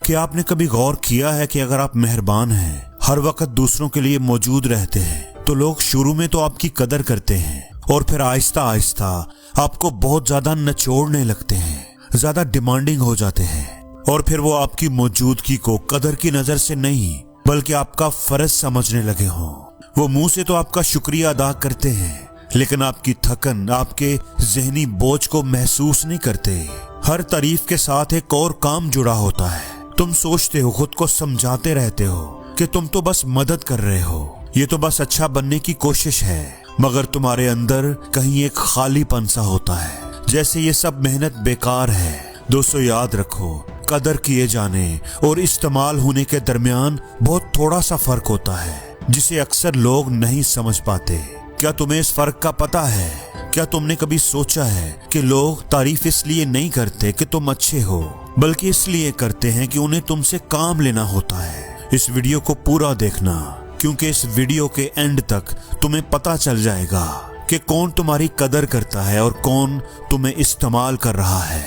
کہ آپ نے کبھی غور کیا ہے کہ اگر آپ مہربان ہیں، ہر وقت دوسروں کے لیے موجود رہتے ہیں، تو لوگ شروع میں تو آپ کی قدر کرتے ہیں اور پھر آہستہ آہستہ آپ کو بہت زیادہ نچوڑنے لگتے ہیں، زیادہ ڈیمانڈنگ ہو جاتے ہیں، اور پھر وہ آپ کی موجودگی کو قدر کی نظر سے نہیں بلکہ آپ کا فرض سمجھنے لگے ہوں۔ وہ منہ سے تو آپ کا شکریہ ادا کرتے ہیں لیکن آپ کی تھکن، آپ کے ذہنی بوجھ کو محسوس نہیں کرتے۔ ہر تعریف کے ساتھ ایک اور کام جڑا ہوتا ہے۔ تم سوچتے ہو، خود کو سمجھاتے رہتے ہو کہ تم تو بس مدد کر رہے ہو، یہ تو بس اچھا بننے کی کوشش ہے، مگر تمہارے اندر کہیں ایک خالی پن سا ہوتا ہے، جیسے یہ سب محنت بیکار ہے۔ دوستو یاد رکھو، قدر کیے جانے اور استعمال ہونے کے درمیان بہت تھوڑا سا فرق ہوتا ہے جسے اکثر لوگ نہیں سمجھ پاتے۔ کیا تمہیں اس فرق کا پتہ ہے؟ کیا تم نے کبھی سوچا ہے کہ لوگ تعریف اس لیے نہیں کرتے کہ تم اچھے ہو، بلکہ اس لیے کرتے ہیں کہ انہیں تم سے کام لینا ہوتا ہے؟ اس ویڈیو کو پورا دیکھنا، کیونکہ اس ویڈیو کے اینڈ تک تمہیں پتہ چل جائے گا کہ کون تمہاری قدر کرتا ہے اور کون تمہیں استعمال کر رہا ہے۔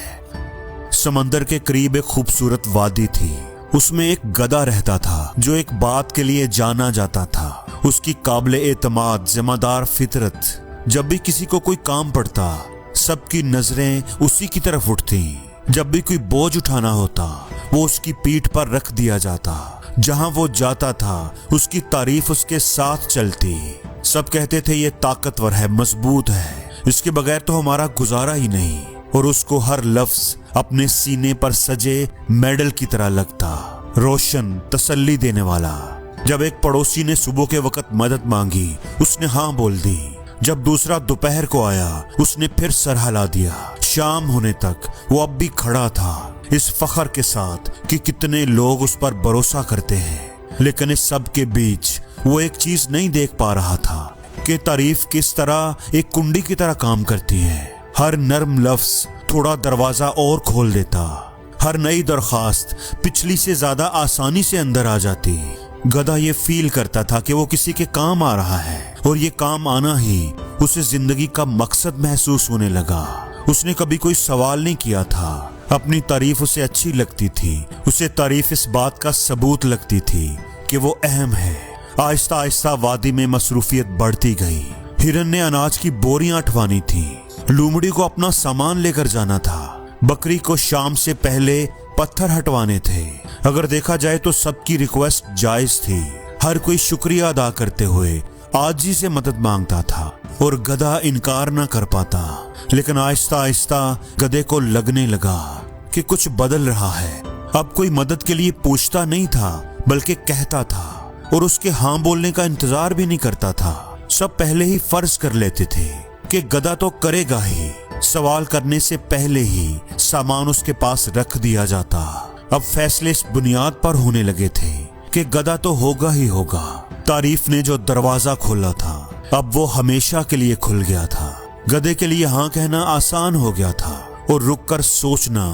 سمندر کے قریب ایک خوبصورت وادی تھی۔ اس میں ایک گدھا رہتا تھا جو ایک بات کے لیے جانا جاتا تھا، اس کی قابل اعتماد ذمہ دار فطرت۔ جب بھی کسی کو کوئی کام پڑتا، سب کی نظریں اسی کی طرف اٹھتی۔ جب بھی کوئی بوجھ اٹھانا ہوتا، وہ اس کی پیٹھ پر رکھ دیا جاتا۔ جہاں وہ جاتا تھا، اس کی تعریف اس کے ساتھ چلتی۔ سب کہتے تھے یہ طاقتور ہے، مضبوط ہے، اس کے بغیر تو ہمارا گزارا ہی نہیں، اور اس کو ہر لفظ اپنے سینے پر سجے میڈل کی طرح لگتا، روشن، تسلی دینے والا۔ جب ایک پڑوسی نے صبح کے وقت مدد مانگی، اس نے ہاں بول دی۔ جب دوسرا دوپہر کو آیا، اس نے پھر سر ہلا دیا۔ شام ہونے تک وہ اب بھی کھڑا تھا، اس فخر کے ساتھ کہ کتنے لوگ اس پر بھروسہ کرتے ہیں۔ لیکن اس سب کے بیچ وہ ایک چیز نہیں دیکھ پا رہا تھا کہ تعریف کس طرح ایک کنڈی کی طرح کام کرتی ہے۔ ہر نرم لفظ تھوڑا دروازہ اور کھول دیتا، ہر نئی درخواست پچھلی سے زیادہ آسانی سے اندر آ جاتی۔ گدھا یہ فیل کرتا تھا کہ وہ کسی کے کام آ رہا ہے، اور یہ کام آنا ہی اسے زندگی کا مقصد محسوس ہونے لگا۔ اس نے کبھی کوئی سوال نہیں کیا تھا، اپنی تعریف اسے اچھی لگتی تھی، اسے تعریف اس بات کا ثبوت لگتی تھی کہ وہ اہم ہے۔ آہستہ آہستہ وادی میں مصروفیت بڑھتی گئی۔ ہرن نے اناج کی بوریاں اٹھوانی تھی، لومڑی کو اپنا سامان لے کر جانا تھا، بکری کو شام سے پہلے پتھر ہٹوانے تھے۔ اگر دیکھا جائے تو سب کی ریکویسٹ جائز تھی، ہر کوئی شکریہ ادا کرتے ہوئے عاجزی سے مدد مانگتا تھا، اور گدھا انکار نہ کر پاتا۔ لیکن آہستہ آہستہ گدھے کو لگنے لگا کہ کچھ بدل رہا ہے۔ اب کوئی مدد کے لیے پوچھتا نہیں تھا، بلکہ کہتا تھا، اور اس کے ہاں بولنے کا انتظار بھی نہیں کرتا تھا۔ سب پہلے ہی فرض کر لیتے تھے کہ گدھا تو کرے گا ہی، سوال کرنے سے پہلے ہی سامان اس کے پاس رکھ دیا جاتا۔ اب فیصلے اس بنیاد پر ہونے لگے تھے کہ گدھا تو ہوگا ہی ہوگا۔ تعریف نے جو دروازہ کھولا تھا، اب وہ ہمیشہ کے لیے کھل گیا تھا۔ گدھے کے لیے ہاں کہنا آسان ہو گیا تھا، اور رک کر سوچنا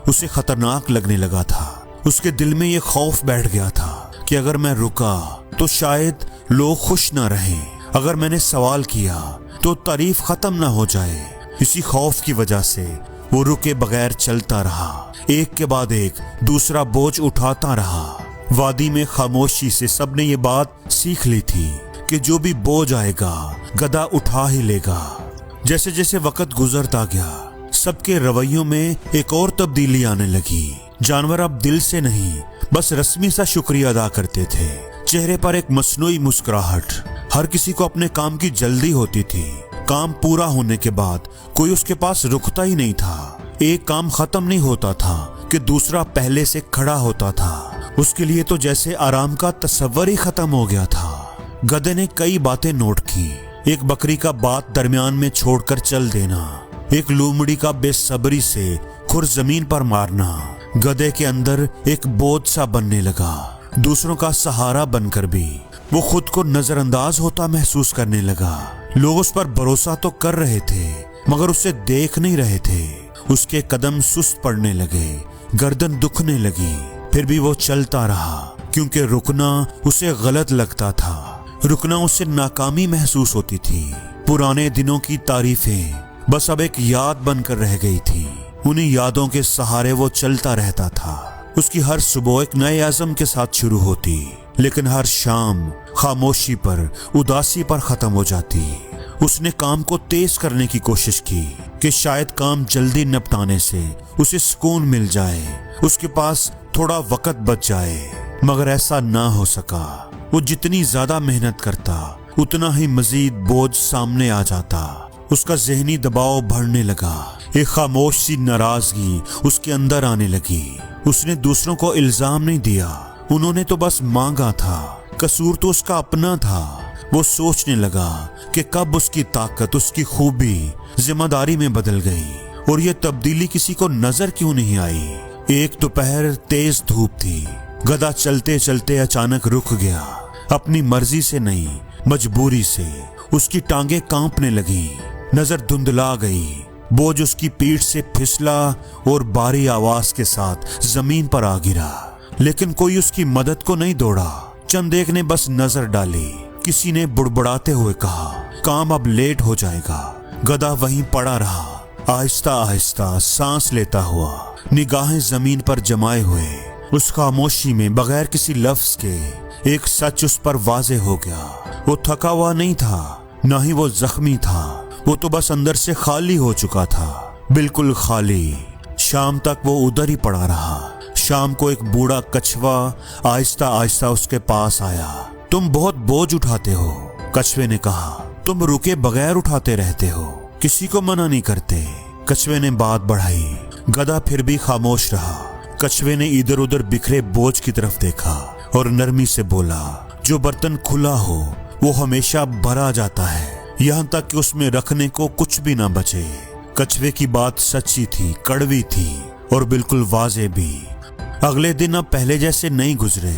اسے خطرناک لگنے لگا تھا۔ اس کے دل میں یہ خوف بیٹھ گیا تھا کہ اگر میں رکا تو شاید لوگ خوش نہ رہیں، اگر میں نے سوال کیا تو تعریف ختم نہ ہو جائے۔ اسی خوف کی وجہ سے وہ رکے بغیر چلتا رہا، ایک کے بعد ایک دوسرا بوجھ اٹھاتا رہا۔ وادی میں خاموشی سے سب نے یہ بات سیکھ لی تھی کہ جو بھی بوجھ آئے گا گدھا اٹھا ہی لے گا۔ جیسے جیسے وقت گزرتا گیا، سب کے رویوں میں ایک اور تبدیلی آنے لگی۔ جانور اب دل سے نہیں، بس رسمی سا شکریہ ادا کرتے تھے، چہرے پر ایک مصنوعی مسکراہٹ۔ ہر کسی کو اپنے کام کی جلدی ہوتی تھی، کام پورا ہونے کے بعد کوئی اس کے پاس رکتا ہی نہیں تھا۔ ایک کام ختم نہیں ہوتا تھا کہ دوسرا پہلے سے کھڑا ہوتا تھا۔ اس کے لیے تو جیسے آرام کا تصور ہی ختم ہو گیا تھا۔ گدھے نے کئی باتیں نوٹ کی، ایک بکری کا بات درمیان میں چھوڑ کر چل دینا، ایک لومڑی کا بے صبری سے کھر زمین پر مارنا۔ گدھے کے اندر ایک بوجھ سا بننے لگا، دوسروں کا سہارا بن کر بھی وہ خود کو نظر انداز ہوتا محسوس کرنے لگا۔ لوگ اس پر بھروسہ تو کر رہے تھے، مگر اسے دیکھ نہیں رہے تھے۔ اس کے قدم سست پڑنے لگے، گردن دکھنے لگی، پھر بھی وہ چلتا رہا، کیونکہ رکنا اسے غلط لگتا تھا، رکنا اسے ناکامی محسوس ہوتی تھی۔ پرانے دنوں کی تعریفیں بس اب ایک یاد بن کر رہ گئی تھی۔ انہی یادوں کے سہارے وہ چلتا رہتا تھا، اس کی ہر صبح ایک نئے عزم کے ساتھ شروع ہوتی، لیکن ہر شام خاموشی پر، اداسی پر ختم ہو جاتی۔ اس نے کام کو تیز کرنے کی کوشش کی کہ شاید کام جلدی نپٹانے سے اسے سکون مل جائے، اس کے پاس تھوڑا وقت بچ جائے، مگر ایسا نہ ہو سکا۔ وہ جتنی زیادہ محنت کرتا اتنا ہی مزید بوجھ سامنے آ جاتا۔ اس کا ذہنی دباؤ بڑھنے لگا، ایک خاموش سی ناراضگی اس کے اندر آنے لگی۔ اس نے دوسروں کو الزام نہیں دیا، انہوں نے تو بس مانگا تھا، قصور تو اس کا اپنا تھا۔ وہ سوچنے لگا کہ کب اس کی طاقت، اس کی خوبی ذمہ داری میں بدل گئی، اور یہ تبدیلی کسی کو نظر کیوں نہیں آئی۔ ایک دوپہر تیز دھوپ تھی، گدھا چلتے چلتے اچانک رک گیا، اپنی مرضی سے نہیں، مجبوری سے۔ اس کی ٹانگیں کانپنے لگیں، نظر دھندلا گئی، بوجھ اس کی پیٹھ سے پھسلا اور بھاری آواز کے ساتھ زمین پر آ گرا۔ لیکن کوئی اس کی مدد کو نہیں دوڑا، چند ایک نے بس نظر ڈالی۔ کسی نے بڑبڑاتے ہوئے کہا، کام اب لیٹ ہو جائے گا۔ گدھا وہیں پڑا رہا، آہستہ آہستہ سانس لیتا ہوا، نگاہیں زمین پر جمائے ہوئے۔ اس خاموشی میں بغیر کسی لفظ کے ایک سچ اس پر واضح ہو گیا۔ وہ تھکا ہوا نہیں تھا، نہ ہی وہ زخمی تھا، وہ تو بس اندر سے خالی ہو چکا تھا، بالکل خالی۔ شام تک وہ ادھر ہی پڑا رہا۔ شام کو ایک بوڑھا کچھوا آہستہ آہستہ اس کے پاس آیا۔ تم بہت بوجھ اٹھاتے ہو، کچھوے نے کہا، تم رکے بغیر اٹھاتے رہتے ہو، کسی کو منع نہیں کرتے۔ کچھوے نے بات بڑھائی، گدھا پھر بھی خاموش رہا۔ کچھوے نے ادھر ادھر بکھرے بوجھ کی طرف دیکھا اور نرمی سے بولا، جو برتن کھلا ہو وہ ہمیشہ بھرا جاتا ہے، یہاں تک کہ اس میں رکھنے کو کچھ بھی نہ بچے۔ کچھوے کی بات سچی تھی، کڑوی تھی اور بالکل واضح بھی۔ اگلے دن اب پہلے جیسے نہیں گزرے۔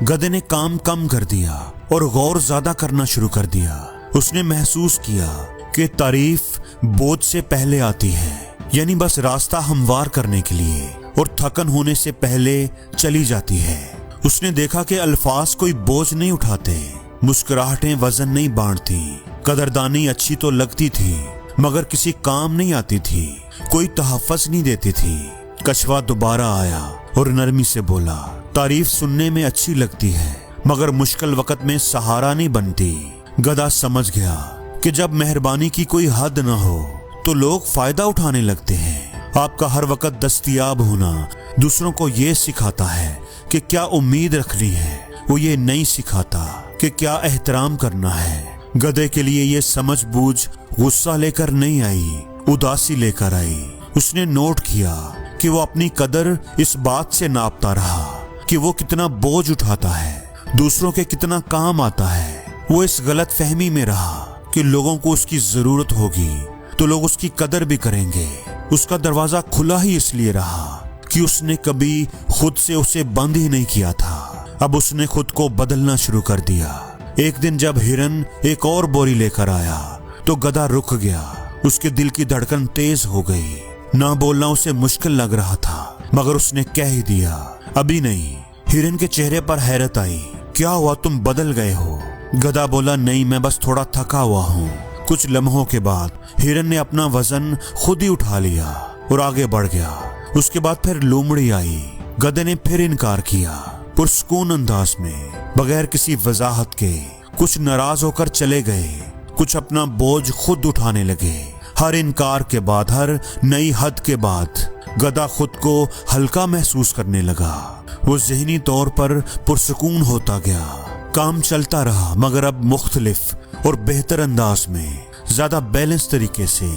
گدھے نے کام کم کر دیا اور غور زیادہ کرنا شروع کر دیا۔ اس نے محسوس کیا کہ تعریف بوجھ سے پہلے آتی ہے، یعنی بس راستہ ہموار کرنے کے لیے، اور تھکن ہونے سے پہلے چلی جاتی ہے۔ اس نے دیکھا کہ الفاظ کوئی بوجھ نہیں اٹھاتے، مسکراہٹیں وزن نہیں بانٹتی، قدردانی اچھی تو لگتی تھی مگر کسی کام نہیں آتی تھی، کوئی تحفظ نہیں دیتی تھی۔ کچھوا دوبارہ آیا اور نرمی سے بولا، تعریف سننے میں اچھی لگتی ہے مگر مشکل وقت میں سہارا نہیں بنتی۔ گدھا سمجھ گیا کہ جب مہربانی کی کوئی حد نہ ہو تو لوگ فائدہ اٹھانے لگتے ہیں۔ آپ کا ہر وقت دستیاب ہونا دوسروں کو یہ سکھاتا ہے کہ کیا امید رکھنی ہے، وہ یہ نہیں سکھاتا کہ کیا احترام کرنا ہے۔ گدھے کے لیے یہ سمجھ بوجھ غصہ لے کر نہیں آئی، اداسی لے کر آئی۔ اس نے نوٹ کیا کہ وہ اپنی قدر اس بات سے ناپتا رہا کہ وہ کتنا بوجھ اٹھاتا ہے، دوسروں کے کتنا کام آتا ہے۔ وہ اس غلط فہمی میں رہا کہ لوگوں کو اس کی ضرورت ہوگی تو لوگ اس کی قدر بھی کریں گے۔ اس کا دروازہ کھلا ہی اس لیے رہا کہ اس نے کبھی خود سے اسے بند ہی نہیں کیا تھا۔ اب اس نے خود کو بدلنا شروع کر دیا۔ ایک دن جب ہرن ایک اور بوری لے کر آیا تو گدھا رک گیا۔ اس کے دل کی دھڑکن تیز ہو گئی، نہ بولنا اسے مشکل لگ رہا تھا مگر اس نے کہہ ہی دیا، ابھی نہیں۔ ہرن کے چہرے پر حیرت آئی، کیا ہوا، تم بدل گئے ہو؟ گدھا بولا، نہیں، میں بس تھوڑا تھکا ہوا ہوں۔ کچھ لمحوں کے بعد ہرن نے اپنا وزن خود ہی اٹھا لیا اور آگے بڑھ گیا۔ اس کے بعد پھر لومڑی آئی۔ گدھے نے پھر انکار کیا، پرسکون انداز میں، بغیر کسی وضاحت کے۔ کچھ ناراض ہو کر چلے گئے، کچھ اپنا بوجھ خود اٹھانے لگے۔ ہر انکار کے بعد، ہر نئی حد کے بعد گدھا خود کو ہلکا محسوس کرنے لگا۔ وہ ذہنی طور پر پرسکون ہوتا گیا۔ کام چلتا رہا مگر اب مختلف اور بہتر انداز میں، زیادہ بیلنس طریقے سے۔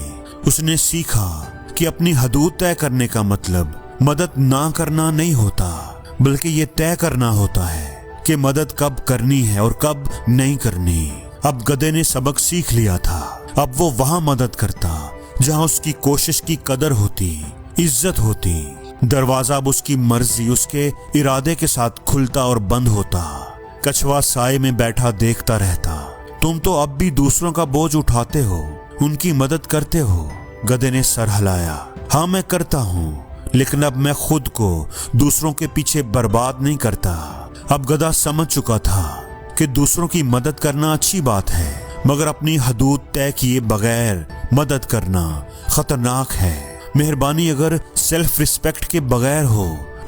اس نے سیکھا کہ اپنی حدود طے کرنے کا مطلب مدد نہ کرنا نہیں ہوتا، بلکہ یہ طے کرنا ہوتا ہے کہ مدد کب کرنی ہے اور کب نہیں کرنی۔ اب گدھے نے سبق سیکھ لیا تھا۔ اب وہ وہاں مدد کرتا جہاں اس کی کوشش کی قدر ہوتی، عزت ہوتی۔ دروازہ اب اس کی مرضی، اس کے ارادے کے ساتھ کھلتا اور بند ہوتا۔ کچھوا سائے میں بیٹھا دیکھتا رہتا۔ تم تو اب بھی دوسروں کا بوجھ اٹھاتے ہو، ان کی مدد کرتے ہو۔ گدھے نے سر ہلایا، ہاں میں کرتا ہوں، لیکن اب میں خود کو دوسروں کے پیچھے برباد نہیں کرتا۔ اب گدھا سمجھ چکا تھا کہ دوسروں کی مدد کرنا اچھی بات ہے مگر اپنی حدود طے کیے بغیر مدد کرنا خطرناک ہے۔ مہربانی اگر سیلف ریسپیکٹ کے بغیر ہو